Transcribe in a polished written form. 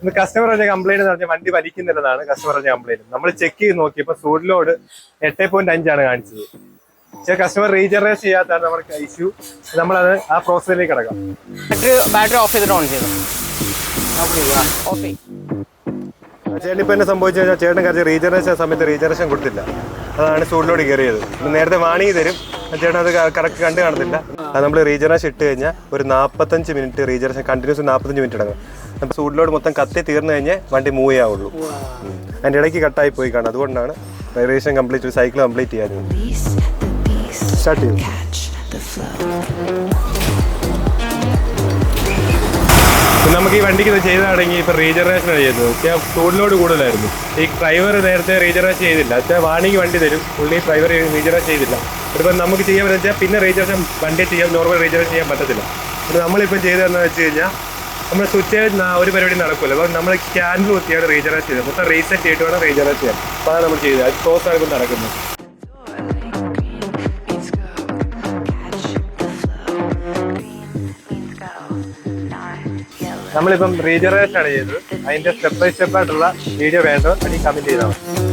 ഇന്ന് കസ്റ്റമർ പറഞ്ഞ കംപ്ലൈന്റ് എന്ന് പറഞ്ഞാൽ വണ്ടി വലിക്കുന്നില്ലെന്നാണ് കസ്റ്റമർ പറഞ്ഞ കംപ്ലൈന്റ്. നമ്മൾ ചെക്ക് ചെയ്ത് നോക്കിയപ്പോൾ സൂഡ് ലോഡ് 8.5 ആണ് കാണിച്ചത്. പക്ഷേ കസ്റ്റമർ റീജനറേറ്റ് ചെയ്യാത്താണ് നമ്മുടെ ഇഷ്യൂ. നമ്മളത് ആ പ്രോസസ്സിലേക്ക് കിടക്കാം. ബാറ്ററി ഓഫ് ചെയ്തിട്ട് ഓൺ ചെയ്തു. ചേട്ടൻ ഇപ്പൊ എന്നെ സംഭവിച്ചു കഴിഞ്ഞാൽ ചേട്ടൻ കറച്ച് റീജനറേഷൻ സമയത്ത് റീജനറേഷൻ കൊടുത്തില്ല. അതാണ് സൂഡ് ലോഡ് കയറിയത്. നേരത്തെ വാണിങ് തരും, ചേട്ടൻ അത് കറക്റ്റ് കണ്ടു കാണത്തില്ല. അത് നമ്മൾ റീജനറേഷൻ ഇട്ട് കഴിഞ്ഞാൽ ഒരു 45 മിനിറ്റ് റീജനറേഷൻ കണ്ടിന്യൂസ് 45 മിനിറ്റ് ഇടണം. നമ്മൾ സൂഡ് ലോഡ് മൊത്തം കത്തി തീർന്നു കഴിഞ്ഞാൽ വണ്ടി മൂവ് ചെയ്യാവുള്ളൂ. അതിൻ്റെ ഇടയ്ക്ക് കട്ടായി പോയി കാണും. അതുകൊണ്ടാണ് റീജനറേഷൻ കംപ്ലീറ്റ് സൈക്കിൾ കംപ്ലീറ്റ് ചെയ്യാൻ സ്റ്റാർട്ട് ചെയ്തു. നമുക്ക് ഈ വണ്ടിക്ക് ഇത് ചെയ്താണെങ്കിൽ ഇപ്പൊ റീജനറേഷനാണ് ചെയ്തത്. സൂഡ് ലോഡ് കൂടുതലായിരുന്നു. ഈ ഡ്രൈവർ നേരത്തെ റീജനറേഷൻ ചെയ്തില്ല. വാണിങ് വണ്ടി തരും, പുള്ളി ഡ്രൈവർ റീജനറേഷൻ ചെയ്തില്ല. ഇപ്പം നമുക്ക് ചെയ്യാൻ വെച്ചാൽ പിന്നെ റീജനറേഷൻ വണ്ടി ചെയ്യാൻ നോർമൽ റീജനറേഷൻ ചെയ്യാൻ പറ്റത്തില്ല. അപ്പോൾ നമ്മളിപ്പം ചെയ്തതെന്ന് വെച്ച് കഴിഞ്ഞാൽ നമ്മൾ സ്വിച്ച് ഒരു പരിപാടി നടക്കില്ല. അപ്പോൾ നമ്മൾ ക്യാൻഡിൽ കുത്തിയാണ് റീജനറേറ്റ് ചെയ്തത്. മൊത്തം റീസെറ്റ് ചെയ്തിട്ട് വേണം റീജനറേറ്റ് ചെയ്യാൻ. അപ്പോൾ അതാണ് നമ്മൾ ചെയ്തത്. അത് ക്ലോസ് ആണ് ഇപ്പം നടക്കുന്നത്. നമ്മളിപ്പം റീജനറേഷൻ ആണ് ചെയ്തത്. അതിന്റെ സ്റ്റെപ്പ് ബൈ സ്റ്റെപ്പ് ആയിട്ടുള്ള വീഡിയോ വേണ്ടത് കമന്റ് ചെയ്താൽ മതി.